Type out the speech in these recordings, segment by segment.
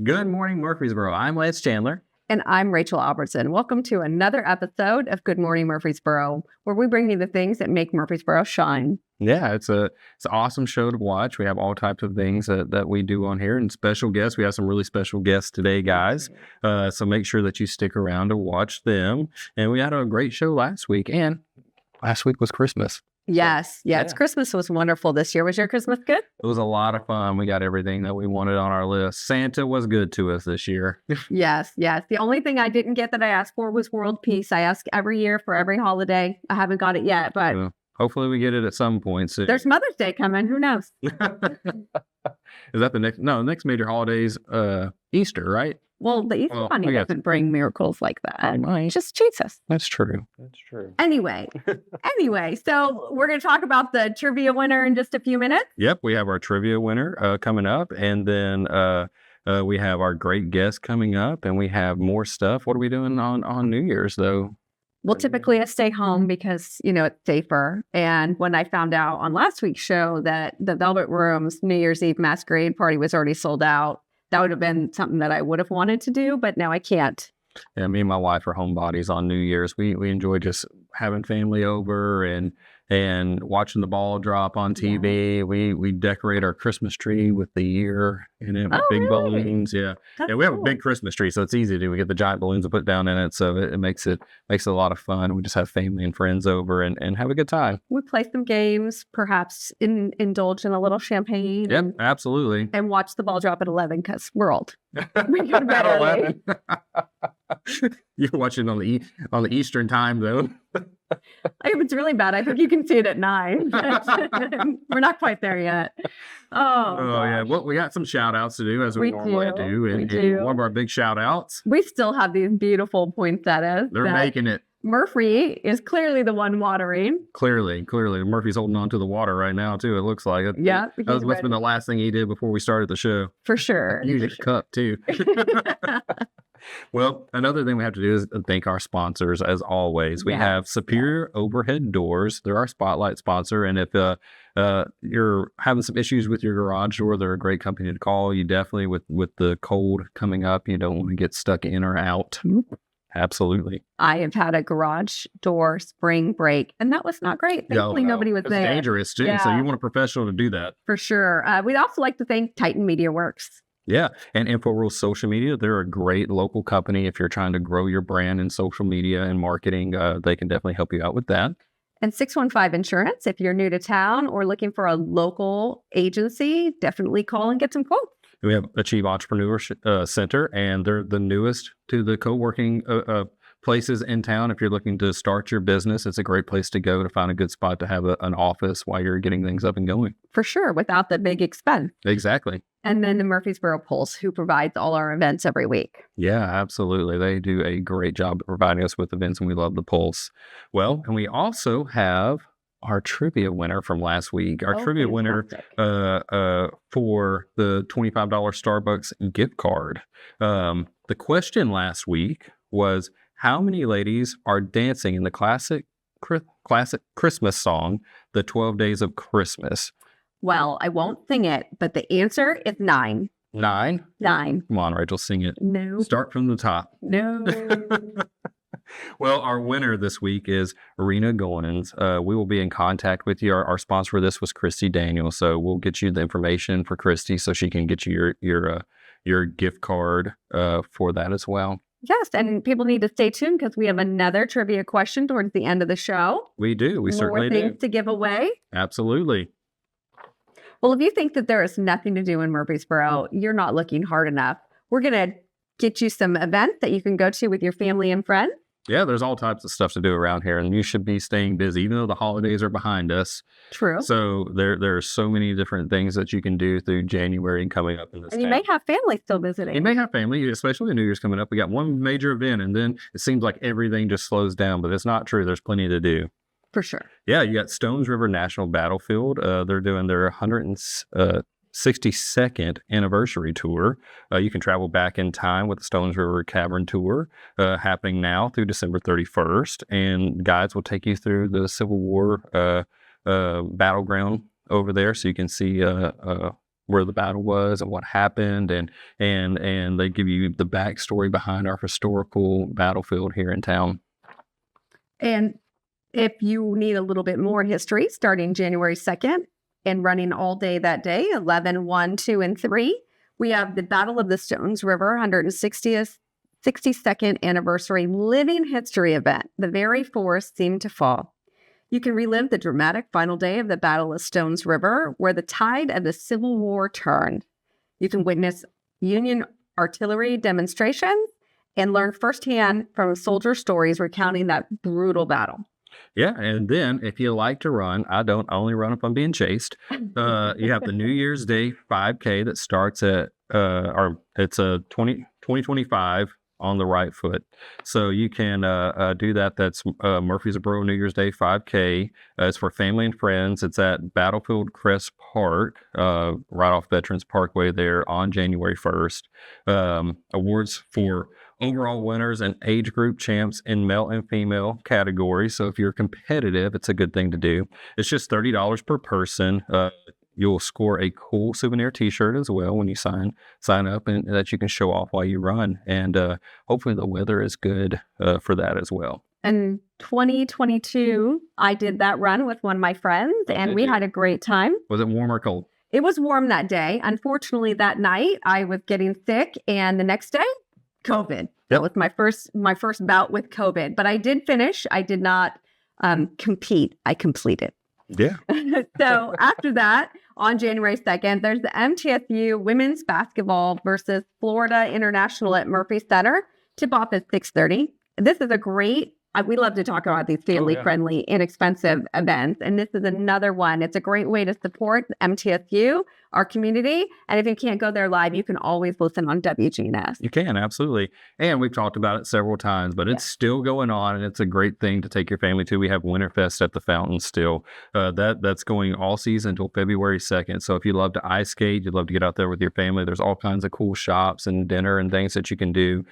Good morning, Murfreesboro. I'm Lance Chandler. And I'm Rachel Albertson. Welcome to another episode of Good Morning Murfreesboro, where we bring you the things that make Murfreesboro shine. Yeah, it's an awesome show to watch. We have all types of things that we do on here, and special guests. We have some really special guests today, guys. So make sure that you stick around to watch them. And we had a great show last week, and last week was Christmas. Yes. Christmas was wonderful this year. Was your Christmas good? It was a lot of fun. We got everything that we wanted on our list. Santa was good to us this year. Yes. The only thing I didn't get that I asked for was world peace. I ask every year for every holiday. I haven't got it yet, but hopefully we get it at some point soon. There's Mother's Day coming. Who knows? Is that the next? No, the next major holiday is Easter, right? Well, the Easter Bunny doesn't bring miracles like that. It's just Jesus. That's true. Anyway, so we're going to talk about the trivia winner in just a few minutes. Yep, we have our trivia winner coming up, and then we have our great guest coming up, and we have more stuff. What are we doing on New Year's, though? Well, typically I stay home because, it's safer. And when I found out on last week's show that the Velvet Room's New Year's Eve masquerade party was already sold out, that would have been something that I would have wanted to do, but now I can't. Yeah, me and my wife are homebodies on New Year's. We enjoy just having family over and watching the ball drop on TV. Yeah. We decorate our Christmas tree with the year in it with big balloons. Yeah. That's we have a big Christmas tree, so it's easy to do. We get the giant balloons to put down in it, so it makes it a lot of fun. We just have family and friends over and have a good time. We play some games, perhaps indulge in a little champagne. Yep, absolutely. And watch the ball drop at 11 because we're old. We go to bed early. You're watching on the Eastern time though. If it's really bad, I think you can see it at 9. We're not quite there yet. Oh yeah. Well, we got some shout outs to do as we normally do. And one of our big shout outs. We still have these beautiful poinsettias. They're making it. Murphy is clearly the one watering. Clearly. Murphy's holding on to the water right now, too. It looks like it. Yeah. That must have been the last thing he did before we started the show. For sure. Use a cup, too. Well, another thing we have to do is thank our sponsors, as always. We have Superior Overhead Doors. They're our spotlight sponsor. And if you're having some issues with your garage door, they're a great company to call. You definitely, with the cold coming up, you don't want to get stuck in or out. Absolutely. I have had a garage door spring break, and that was not great. Thankfully, nobody was there. It's dangerous, too. Yeah. So you want a professional to do that. For sure. We'd also like to thank Titan Media Works. Yeah. And InfoRules Social Media, they're a great local company. If you're trying to grow your brand in social media and marketing, they can definitely help you out with that. And 615 Insurance, if you're new to town or looking for a local agency, definitely call and get some quotes. We have Achieve Entrepreneur Center, and they're the newest to the co-working places in town. If you're looking to start your business, it's a great place to go to find a good spot to have an office while you're getting things up and going. For sure, without the big expense. Exactly. And then the Murfreesboro Pulse, who provides all our events every week. Yeah, absolutely. They do a great job of providing us with events, and we love the Pulse. Well, and we also have our trivia winner from last week. Our trivia winner for the $25 Starbucks gift card. The question last week was, how many ladies are dancing in the classic Christmas song, The 12 Days of Christmas? Well, I won't sing it, but the answer is 9. 9? 9. Come on, Rachel, sing it. No. Start from the top. No. Well, our winner this week is Arena Goins. We will be in contact with you. Our sponsor for this was Christy Daniel, so we'll get you the information for Christy so she can get you your gift card for that as well. Yes, and people need to stay tuned because we have another trivia question towards the end of the show. We do. We certainly do. More things to give away. Absolutely. Well, if you think that there is nothing to do in Murfreesboro, you're not looking hard enough. We're going to get you some events that you can go to with your family and friends. Yeah, there's all types of stuff to do around here, and you should be staying busy, even though the holidays are behind us. True. So there are so many different things that you can do through January coming up in this. And you may have family still visiting. You may have family, especially when New Year's coming up. We got one major event, and then it seems like everything just slows down, but it's not true. There's plenty to do. For sure. Yeah, you got Stones River National Battlefield. They're doing their 162nd anniversary tour. You can travel back in time with the Stones River Cavern Tour happening now through December 31st. And guides will take you through the Civil War battleground over there so you can see where the battle was and what happened, and they give you the backstory behind our historical battlefield here in town. And if you need a little bit more history, starting January 2nd and running all day that day, 11, 1, 2, and 3, we have the Battle of the Stones River, 62nd anniversary living history event. The very forest seemed to fall. You can relive the dramatic final day of the Battle of Stones River, where the tide of the Civil War turned. You can witness Union artillery demonstrations and learn firsthand from soldier stories recounting that brutal battle. Yeah, and then if you like to run, I only run if I'm being chased. You have the New Year's Day 5K that starts at, it's a 2025 on the right foot. So you can do that. That's Murfreesboro New Year's Day 5K. It's for family and friends. It's at Battlefield Crest Park, right off Veterans Parkway there on January 1st. Awards for overall winners and age group champs in male and female categories. So if you're competitive, it's a good thing to do. It's just $30 per person. You'll score a cool souvenir T-shirt as well when you sign up, and that you can show off while you run. And hopefully the weather is good for that as well. In 2022, I did that run with one of my friends, and we had a great time. Was it warm or cold? It was warm that day. Unfortunately, that night I was getting sick, and the next day, COVID. That was my first bout with COVID. But I did finish. I did not compete. I completed. Yeah. So after that, on January 2nd, there's the MTSU women's basketball versus Florida International at Murphy Center. Tip off at 6:30. This is a great, we love to talk about these family-friendly, inexpensive events. And this is another one. It's a great way to support MTSU, our community. And if you can't go there live, you can always listen on WGNS. You can, absolutely. And we've talked about it several times, but it's still going on, and it's a great thing to take your family to. We have Winterfest at the fountain still. That's going all season until February 2nd. So if you love to ice skate, you'd love to get out there with your family, there's all kinds of cool shops and dinner and things that you can do.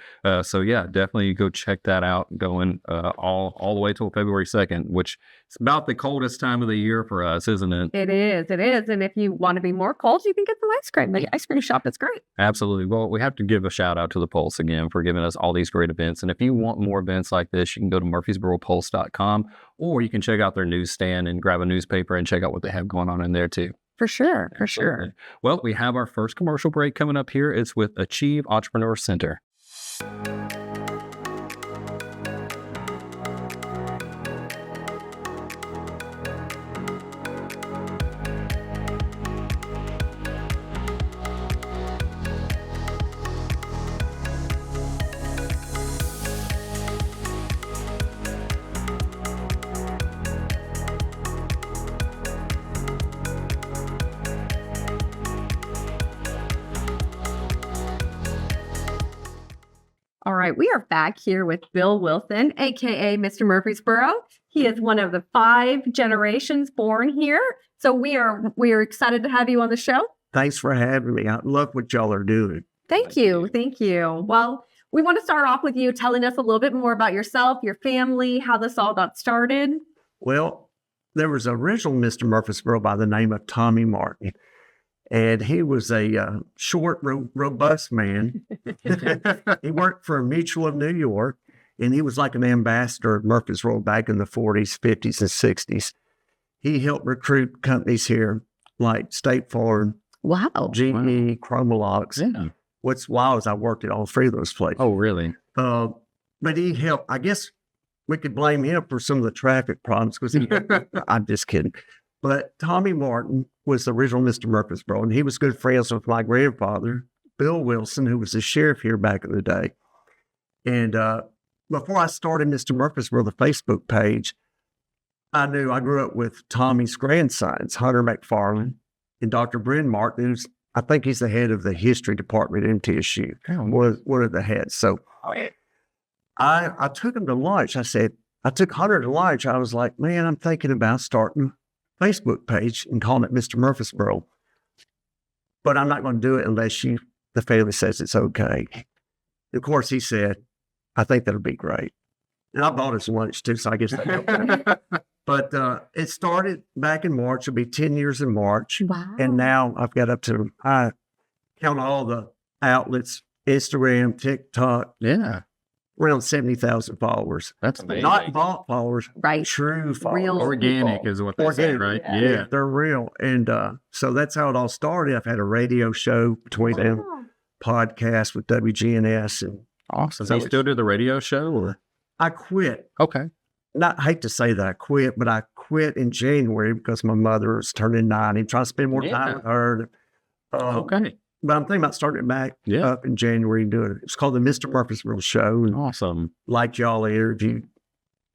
So yeah, definitely go check that out, going all the way till February 2nd, which is about the coldest time of the year for us, isn't it? It is. And if you want to be more cold, you can get some ice cream. The ice cream shop is great. Absolutely. Well, we have to give a shout out to the Pulse again for giving us all these great events. And if you want more events like this, you can go to murfreesboropulse.com, or you can check out their newsstand and grab a newspaper and check out what they have going on in there too. For sure. Well, we have our first commercial break coming up here. It's with Achieve Entrepreneur Center. All right, we are back here with Bill Wilson, aka Mr. Murfreesboro. He is one of the 5 generations born here. So we are excited to have you on the show. Thanks for having me. I love what y'all are doing. Thank you. Well, we want to start off with you telling us a little bit more about yourself, your family, how this all got started. Well, there was an original Mr. Murfreesboro by the name of Tommy Martin. And he was a short, robust man. He worked for a Mutual of New York, and he was like an ambassador of Murfreesboro back in the 40s, 50s, and 60s. He helped recruit companies here like State Farm, Wow. GE, Chromalox. Yeah. What's wild is I worked at all 3 of those places. Oh, really? But he helped. I guess we could blame him for some of the traffic problems because I'm just kidding. But Tommy Martin was the original Mr. Murfreesboro, and he was good friends with my grandfather, Bill Wilson, who was the sheriff here back in the day. And before I started Mr. Murfreesboro, the Facebook page, I knew I grew up with Tommy's grandsons, Hunter McFarland and Dr. Bryn Martin, who's, I think he's the head of the history department at MTSU, one of the heads. So I took him to lunch. I took Hunter to lunch. I was like, man, I'm thinking about starting a Facebook page and calling it Mr. Murfreesboro. But I'm not going to do it unless the family says it's okay. Of course, he said, I think that'll be great. And I bought his lunch too, so I guess that helped. But it started back in March. It'll be 10 years in March. Wow. And now I've got I count all the outlets, Instagram, TikTok, Yeah. around 70,000 followers. That's amazing. Not bot followers, Right. true followers. Real Organic people. is what they say, right? Yeah. They're real. And so that's how it all started. I've had a radio show between them, podcast with WGNS, and Awesome. So So you it's- still do the radio show or? I quit. Okay. I hate to say that I quit, but I quit in January because my mother was turning 90, trying to spend more time with her. Okay. But I'm thinking about starting it back Yeah. up in January and doing it. It's called the Mr Murfreesboro Show. And Awesome. like y'all interviewed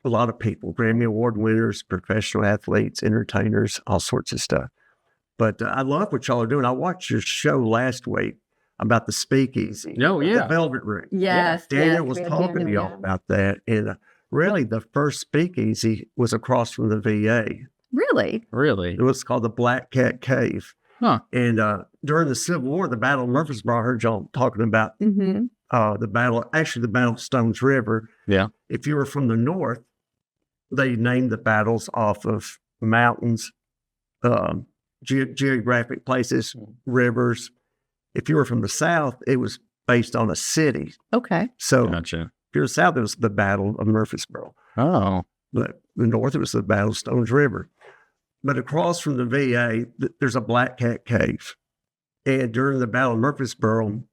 a lot of people, Grammy Award winners, professional athletes, entertainers, all sorts of stuff. But I love what y'all are doing. I watched your show last week about the Speakeasy. Oh, yeah. The Velvet Room. Yes. Daniel yes, was we had talking to Daniel, y'all about that. And really, the first Speakeasy was across from the VA. Really? Really? It was called the Black Cat Cave. Huh. And during the Civil War, the Battle of Murfreesboro, I heard y'all talking about Mm-hmm. the Battle of Stones River. Yeah. If you were from the North, they named the battles off of mountains, geographic places, rivers. If you were from the South, it was based on a city. Okay. So Gotcha. if you're South, it was the Battle of Murfreesboro. Oh. But the North, it was the Battle of Stones River. But across from the VA, there's a Black Cat Cave. And during the Battle of Murfreesboro,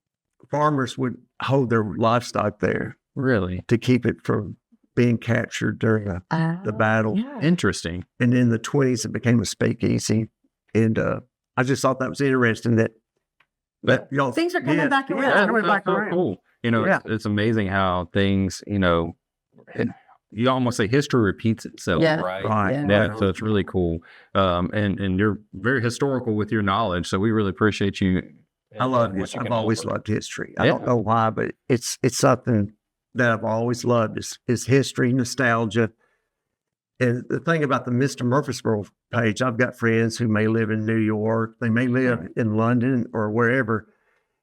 farmers would hold their livestock there Really? to keep it from being captured during the battle. Yeah. Interesting. And in the 20s, it became a speakeasy. And I just thought that was interesting that y'all Things are coming back around. Yeah, coming that's back so around. cool. You know, Yeah. it's amazing how things, you almost say history repeats itself, Yeah. right? Right. Yeah. Yeah, so it's really cool. And you're very historical with your knowledge. So we really appreciate you. I love what this. you I've can always offer. loved history. I Yeah. don't know why, but it's something that I've always loved is history, nostalgia. And the thing about the Mr. Murfreesboro page, I've got friends who may live in New York, they may live in London or wherever.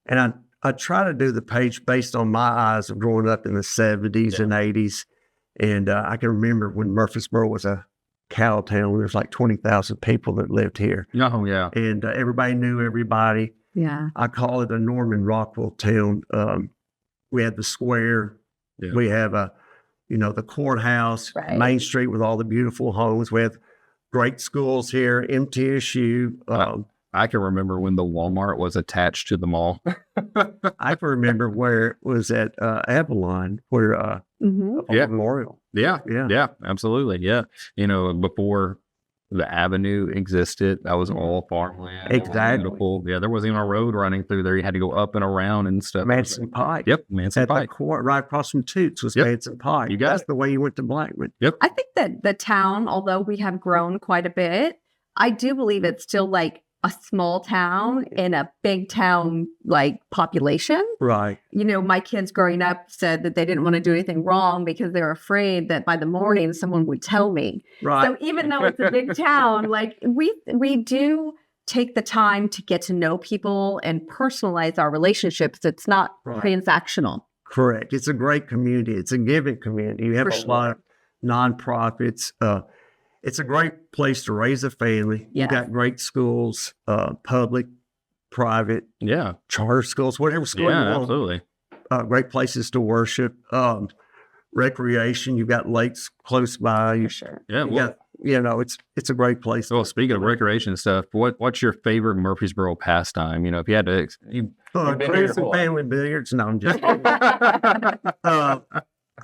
And I try to do the page based on my eyes of growing up in the 70s and 80s. And I can remember when Murfreesboro was a cow town, there's like 20,000 people that lived here. Oh, yeah. And everybody knew everybody. Yeah. I call it a Norman Rockwell town. We had the square. Yeah. We have the courthouse, Right. Main Street with all the beautiful homes. We have great schools here, MTSU. I can remember when the Walmart was attached to the mall. I can remember where it was at Avalon, where Mm-hmm. Yeah. Memorial. Yeah. Yeah. Yeah, absolutely. Yeah. Before the avenue existed, that was all farmland. It was Exactly. beautiful. Yeah. There wasn't even a road running through there. You had to go up and around and stuff. Manson Pike. Yep. Manson At the Pike. court, right across from Toots was Yep. Manson Pike. You got That's it. the way you went to Blackman. I think that the town, although we have grown quite a bit, I do believe it's still like a small town in a big town like population. Right. My kids growing up said that they didn't want to do anything wrong because they were afraid that by the morning someone would tell me. Right. So even though it's a big town, like we do take the time to get to know people and personalize our relationships. It's not Right. transactional. Correct. It's a great community. It's a giving community. You have For a lot of nonprofits. It's a great place to raise a family. Yes. You've got great schools, public, private, Yeah. charter schools, whatever school you Yeah, want. absolutely. Great places to worship. Recreation. You've got lakes close by. You, Sure. Yeah. you Well, got, it's a great place. well, speaking of recreation stuff, what's your favorite Murfreesboro pastime? If you had to, Cruise been here and before. family billiards. No, I'm just kidding.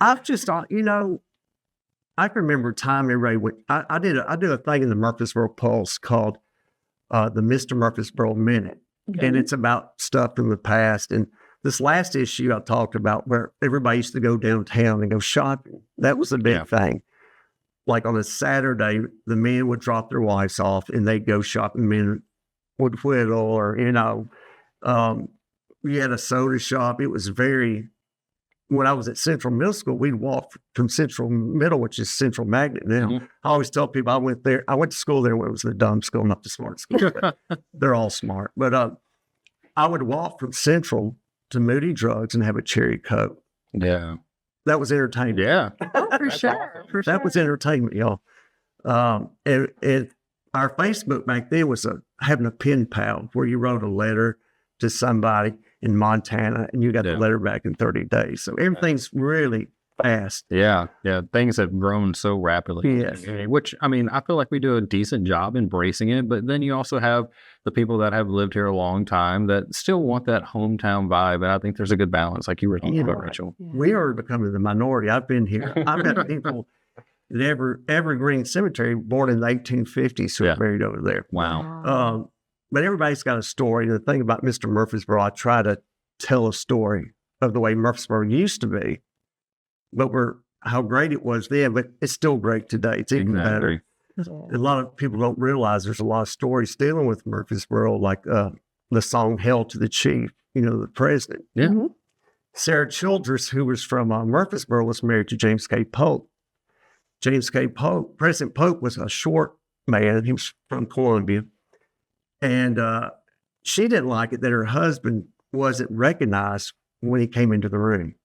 I've just thought, I can remember a time everybody went. I did a thing in the Murfreesboro Pulse called the Mr. Murfreesboro Minute, and it's about stuff from the past. And this last issue I talked about where everybody used to go downtown and go shopping. That was a big Yeah. thing. Like on a Saturday, the men would drop their wives off and they'd go shopping. Men would whittle, or we had a soda shop. It was very. When I was at Central Middle School, we'd walk from Central Middle, which is Central Magnet now. Mhm. I always tell people I went there. I went to school there when it was the dumb school, not the smart school. but they're all smart. But I would walk from Central to Moody Drugs and have a cherry Coke. yeah. That was entertainment. Yeah. Oh, for sure. For That sure. was entertainment, y'all. Our Facebook back then was having a pen pal where you wrote a letter to somebody in Montana and you got the letter back in 30 days. So everything's really fast. Yeah. Things have grown so rapidly. Yes. Which, I mean, I feel like we do a decent job embracing it, but then you also have the people that have lived here a long time that still want that hometown vibe. And I think there's a good balance, like you were talking about, Rachel. We are becoming the minority. I've been here. I've got people at Evergreen Cemetery born in the 1850s who are buried over there. Wow. But everybody's got a story. The thing about Mr. Murfreesboro, I try to tell a story of the way Murfreesboro used to be, but how great it was then, but it's still great today. It's even better. A lot of people don't realize there's a lot of stories dealing with Murfreesboro, like the song Hail to the Chief, the president. Yeah. Mm-hmm. Sarah Childress, who was from Murfreesboro, was married to James K. Polk. President Polk was a short man. He was from Columbia. And she didn't like it that her husband wasn't recognized when he came into the room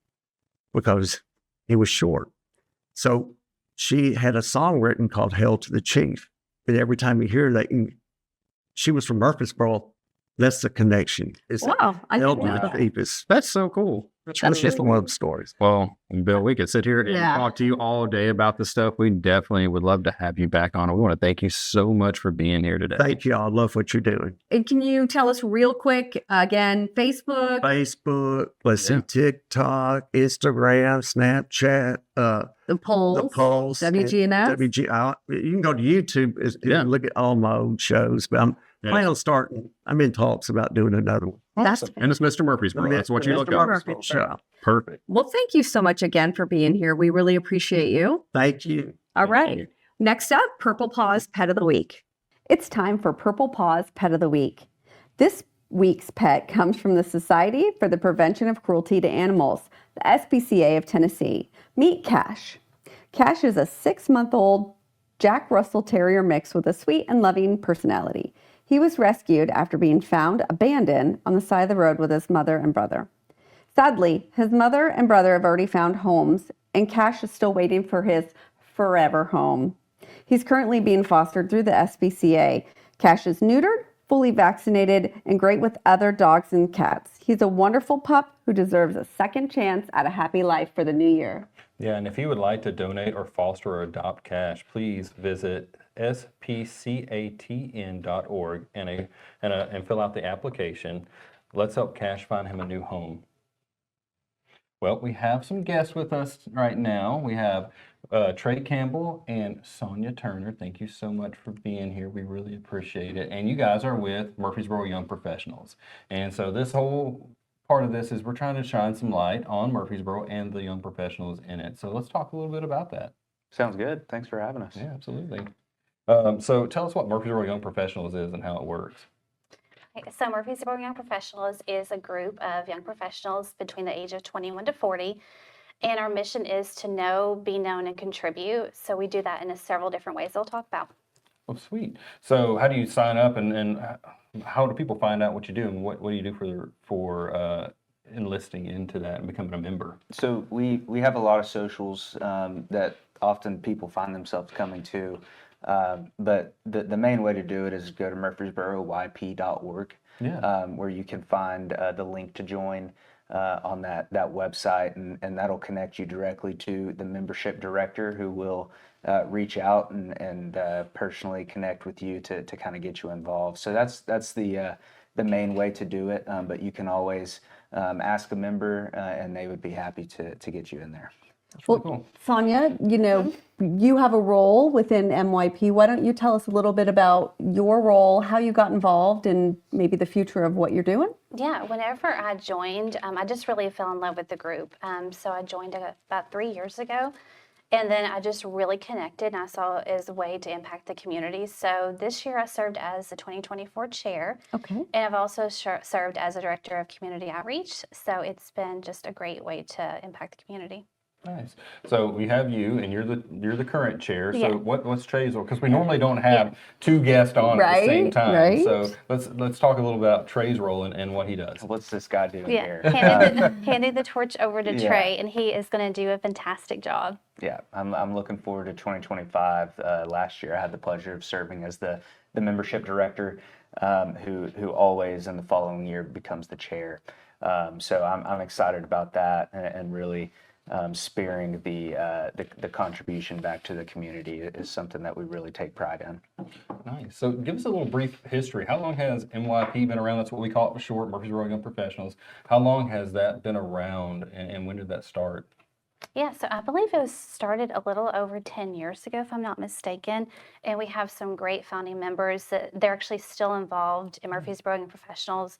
because he was short. So she had a song written called Hail to the Chief. And every time you hear that, she was from Murfreesboro. That's the connection. Wow. Hail to the Chief. That's so cool. That's just one of the stories. Well, Bill, we could sit here and talk to you all day about this stuff. We definitely would love to have you back on. We want to thank you so much for being here today. Thank you. I love what you're doing. And can you tell us real quick, again, Facebook? Let's see, TikTok, Instagram, Snapchat, The Pulse, WGNS. You can go to YouTube and look at all my old shows, but I'm planning on I'm in talks about doing another one. Awesome. And it's Mr. Murfreesboro. That's what you look up. Perfect. Well, thank you so much again for being here. We really appreciate you. Thank you. All right. Next up, Purple Paw's Pet of the Week. It's time for Purple Paw's Pet of the Week. This week's pet comes from the Society for the Prevention of Cruelty to Animals, the SPCA of Tennessee. Meet Cash. Cash is a 6-month-old Jack Russell Terrier mix with a sweet and loving personality. He was rescued after being found abandoned on the side of the road with his mother and brother. Sadly, his mother and brother have already found homes, and Cash is still waiting for his forever home. He's currently being fostered through the SPCA. Cash is neutered, fully vaccinated, and great with other dogs and cats. He's a wonderful pup who deserves a second chance at a happy life for the new year. Yeah, and if you would like to donate or foster or adopt Cash, please visit spcatn.org and fill out the application. Let's help Cash find him a new home. Well, we have some guests with us right now. We have Trey Campbell and Sonia Turner. Thank you so much for being here. We really appreciate it. And you guys are with Murfreesboro Young Professionals. And so this whole part of this is we're trying to shine some light on Murfreesboro and the young professionals in it. So let's talk a little bit about that. Sounds good. Thanks for having us. Yeah, absolutely. So tell us what Murfreesboro Young Professionals is and how it works. So Murfreesboro Young Professionals is a group of young professionals between the age of 21 to 40. And our mission is to know, be known, and contribute. So we do that in several different ways I'll talk about. Oh, sweet. So how do you sign up and how do people find out what you do and what do you do for enlisting into that and becoming a member? So we have a lot of socials that often people find themselves coming to. But the main way to do it is go to murfreesboroyp.org, where you can find the link to join on that website, and that'll connect you directly to the membership director, who will reach out and personally connect with you to kind of get you involved. So that's the main way to do it. But you can always ask a member, and they would be happy to get you in there. Well, cool. Sonia, you have a role within MYP. Why don't you tell us a little bit about your role, how you got involved, and maybe the future of what you're doing? Yeah, whenever I joined, I just really fell in love with the group. So I joined about 3 years ago, and then I just really connected, and I saw it as a way to impact the community. So this year I served as the 2024 chair. Okay. And I've also served as a director of community outreach. So it's been just a great way to impact the community. Nice. So we have you, and you're the current chair. So Yeah. what's Trey's role? Because we normally don't have two guests on at the same Right, time. right. So let's talk a little about Trey's role and what he does. What's this guy doing Yeah, here? handing the torch over to Yeah. Trey, and he is going to do a fantastic job. Yeah, I'm looking forward to 2025. Last year, I had the pleasure of serving as the membership director, who always in the following year becomes the chair. So I'm excited about that, and really spearing the contribution back to the community is something that we really take pride in. Nice. So give us a little brief history. How long has MYP been around? That's what we call it for short, Murfreesboro Young Professionals. How long has that been around, and when did that start? Yeah, so I believe it was started a little over 10 years ago, if I'm not mistaken. And we have some great founding members that they're actually still involved in Murfreesboro Young Professionals.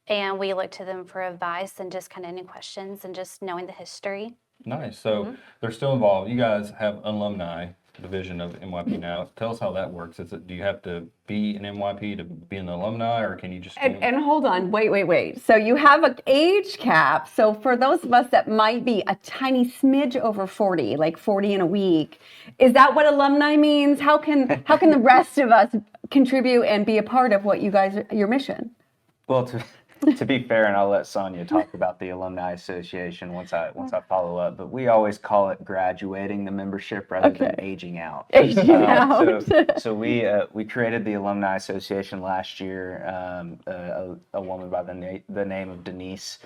And we look to them for advice and just kind of any questions and just knowing the history. Nice. So they're still involved. You guys have alumni division of MYP now. Tell us how that works. Do you have to be an MYP to be an alumni, or can you just? And hold on, wait. So you have an age cap. So for those of us that might be a tiny smidge over 40, like 40 in a week, is that what alumni means? How can the rest of us contribute and be a part of what your mission? Well, to be fair, and I'll let Sonia talk about the Alumni Association once I follow up, but we always call it graduating the membership rather than aging out. Aging out. So we created the Alumni Association last year. A woman by the name of Denise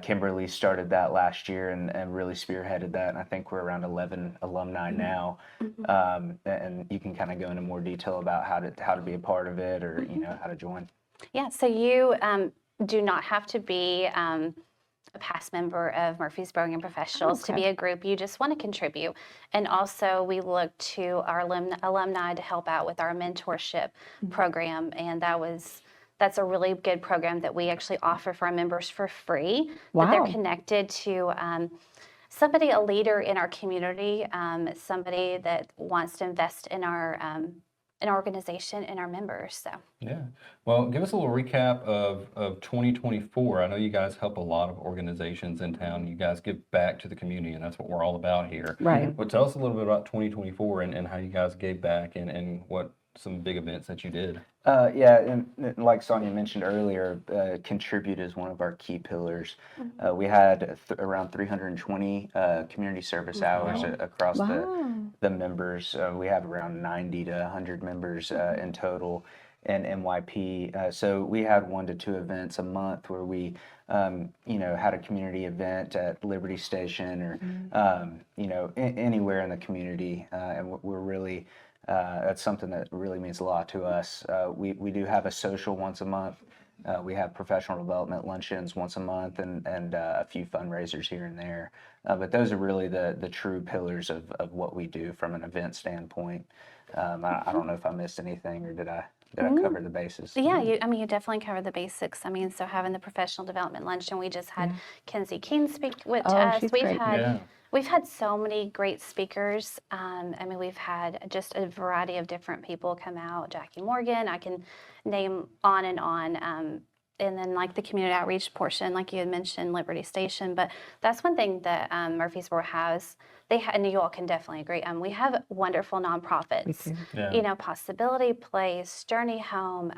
Kimberly started that last year and really spearheaded that. And I think we're around 11 alumni now. And you can kind of go into more detail about how to be a part of it, or how to join. Yeah, so you do not have to be a past member of Murfreesboro Young Professionals to be a group. You just want to contribute. And also we look to our alumni to help out with our mentorship program. And that's a really good program that we actually offer for our members for free. Wow. But they're connected to somebody, a leader in our community, somebody that wants to invest in our an organization and our members. So Yeah. Well, give us a little recap of 2024. I know you guys help a lot of organizations in town. You guys give back to the community, and that's what we're all about here. Right. But tell us a little bit about 2024 and how you guys gave back and what some big events that you did. Yeah, and like Sonia mentioned earlier, contribute is one of our key pillars. We had around 320 community service hours across the members. We have around 90 to 100 members in total in MYP. So we had 1 to 2 events a month where we, had a community event at Liberty Station or, anywhere in the community. And we're really... that's something that really means a lot to us. We do have a social once a month. We have professional development luncheons once a month and a few fundraisers here and there. But those are really the true pillars of what we do from an event standpoint. I don't know if I missed anything, or did I cover the bases? yeah, you definitely cover the basics. So having the professional development luncheon, we just had Kenzie King speak to us. She's great. We've had so many great speakers. We've had just a variety of different people come out. Jackie Morgan, I can name on and on. And then like the community outreach portion, like you had mentioned, Liberty Station. But that's one thing that Murfreesboro has. And you all can definitely agree. We have wonderful nonprofits. Possibility Place, Journey Home.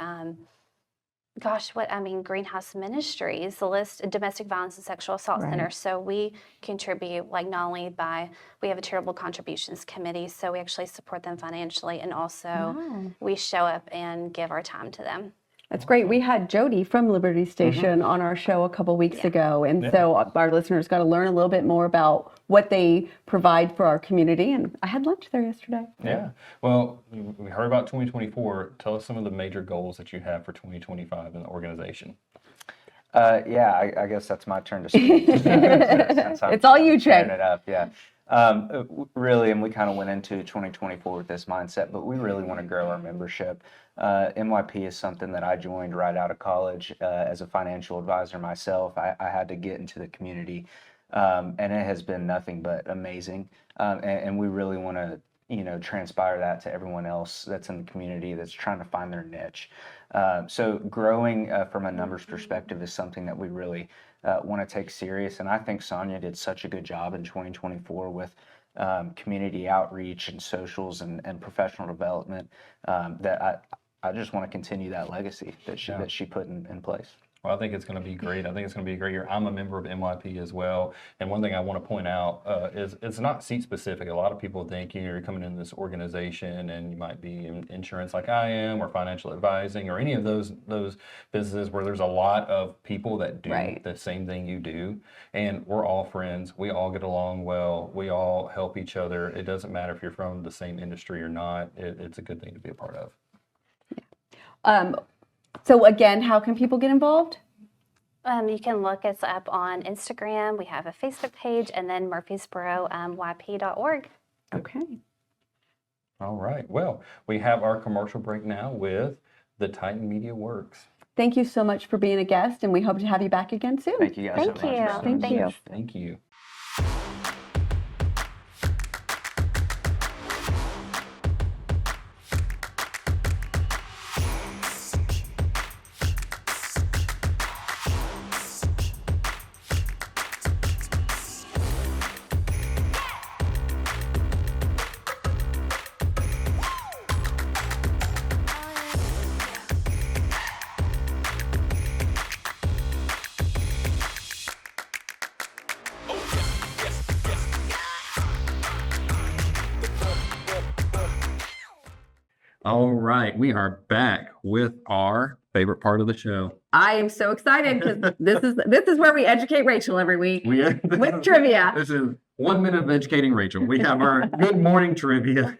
Greenhouse Ministries, the list, Domestic Violence and Sexual Assault Center. So we contribute, not only we have a charitable contributions committee, so we actually support them financially, and also we show up and give our time to them. That's great. We had Jody from Liberty Station on our show a couple weeks ago. And so our listeners got to learn a little bit more about what they provide for our community. And I had lunch there yesterday. Yeah. Well, we heard about 2024. Tell us some of the major goals that you have for 2025 in the organization. I guess that's my turn to speak. It's all you, Trey. It up, yeah. Really, and we kind of went into 2024 with this mindset, but we really want to grow our membership. MYP is something that I joined right out of college as a financial advisor myself. I had to get into the community, and it has been nothing but amazing. And we really want to, transpire that to everyone else that's in the community that's trying to find their niche. So growing from a numbers perspective is something that we really want to take serious. And I think Sonia did such a good job in 2024 with community outreach and socials and professional development that I just want to continue that legacy that she put in place. Well, I think it's going to be great. I think it's going to be a great year. I'm a member of NYP as well. And one thing I want to point out is it's not seat specific. A lot of people think you're coming into this organization and you might be in insurance like I am, or financial advising, or any of those businesses where there's a lot of people that do the same thing you do. And we're all friends. We all get along well. We all help each other. It doesn't matter if you're from the same industry or not. It's a good thing to be a part of. So again, how can people get involved? You can look us up on Instagram. We have a Facebook page, and then murfreesboroyp.org. Okay. All right. Well, we have our commercial break now with the Titan Media Works. Thank you so much for being a guest, and we hope to have you back again soon. Thank you guys so much. Thank you. Thank you. All right, we are back with our favorite part of the show. I am so excited because this is where we educate Rachel every week with trivia. This is 1 minute of educating Rachel. We have our good morning trivia.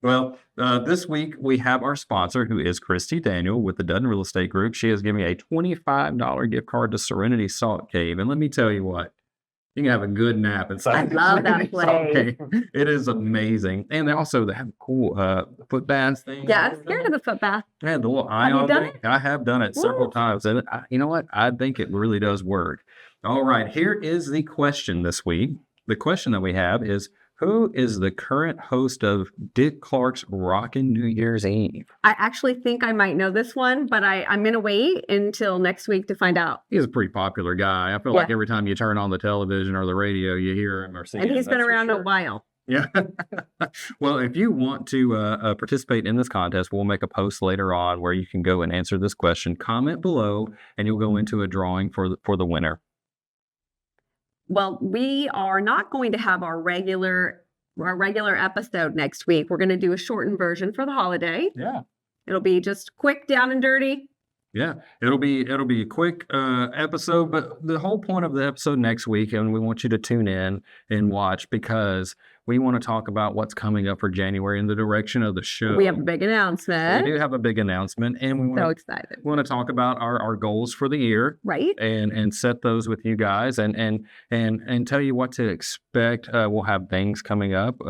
Well, this week we have our sponsor, who is Christy Daniel with the Dutton Real Estate Group. She has given me a $25 gift card to Serenity Salt Cave. And let me tell you what, you can have a good nap inside. I love that place. It is amazing. And they have cool foot baths thing. Yeah, I'm scared of the foot bath. Yeah, the little Have you ion done thing. I have done it several times. And you know what? I think it really does work. All right, here is the question this week. The question that we have is, who is the current host of Dick Clark's Rockin' New Year's Eve? I actually think I might know this one, but I'm going to wait until next week to find out. He's a pretty popular guy. I feel like every time you turn on the television or the radio, you hear him or see him. And he's been around a while. Yeah. Well, if you want to participate in this contest, we'll make a post later on where you can go and answer this question. Comment below, and you'll go into a drawing for the winner. Well, we are not going to have our regular episode next week. We're going to do a shortened version for the holiday. Yeah. It'll be just quick, down and dirty. Yeah, it'll be a quick episode, but the whole point of the episode next week, and we want you to tune in and watch, because we want to talk about what's coming up for January in the direction of the show. We have a big announcement. We do have a big announcement, and we so excited. We want to talk about our goals for the year, right? And set those with you guys, and tell you what to expect. We'll have things coming up,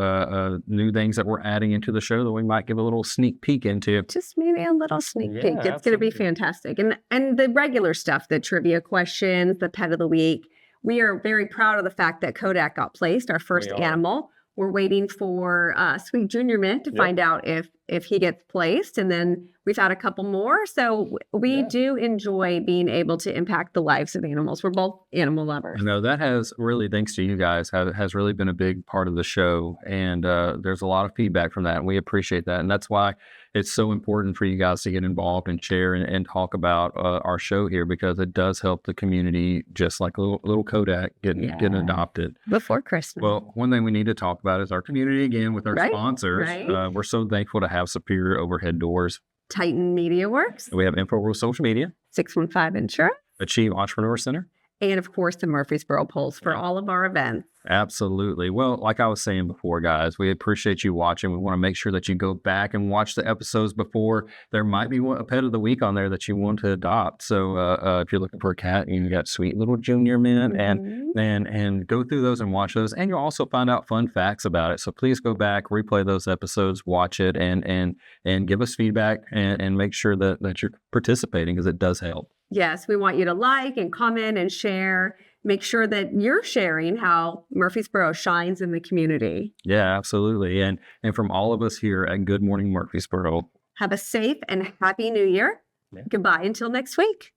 new things that we're adding into the show that we might give a little sneak peek into. Just maybe a little sneak peek. It's going to be fantastic. And the regular stuff, the trivia questions, the pet of the week. We are very proud of the fact that Kodak got placed, our first animal. We're waiting for Sweet Junior Mint to find out if he gets placed. And then we've had a couple more. So we do enjoy being able to impact the lives of animals. We're both animal lovers. No, that has really, thanks to you guys, has really been a big part of the show. And there's a lot of feedback from that. And we appreciate that. And that's why it's so important for you guys to get involved and share and talk about our show here, because it does help the community, just like little Kodak getting adopted. Before Christmas. Well, one thing we need to talk about is our community again with our sponsors. Right. We're so thankful to have Superior Overhead Doors. Titan Media Works. We have InfoWorld Social Media. 615 Insurance. Achieve Entrepreneur Center. And of course, the Murfreesboro Pulse for all of our events. Absolutely. Well, like I was saying before, guys, we appreciate you watching. We want to make sure that you go back and watch the episodes before. There might be a pet of the week on there that you want to adopt. So if you're looking for a cat, you got Sweet Little Junior Mint, and go through those and watch those. And you'll also find out fun facts about it. So please go back, replay those episodes, watch it, and give us feedback, and make sure that you're participating, because it does help. Yes, we want you to like and comment and share. Make sure that you're sharing how Murfreesboro shines in the community. Yeah, absolutely. And from all of us here at Good Morning Murfreesboro, have a safe and happy New Year. Yeah. Goodbye until next week.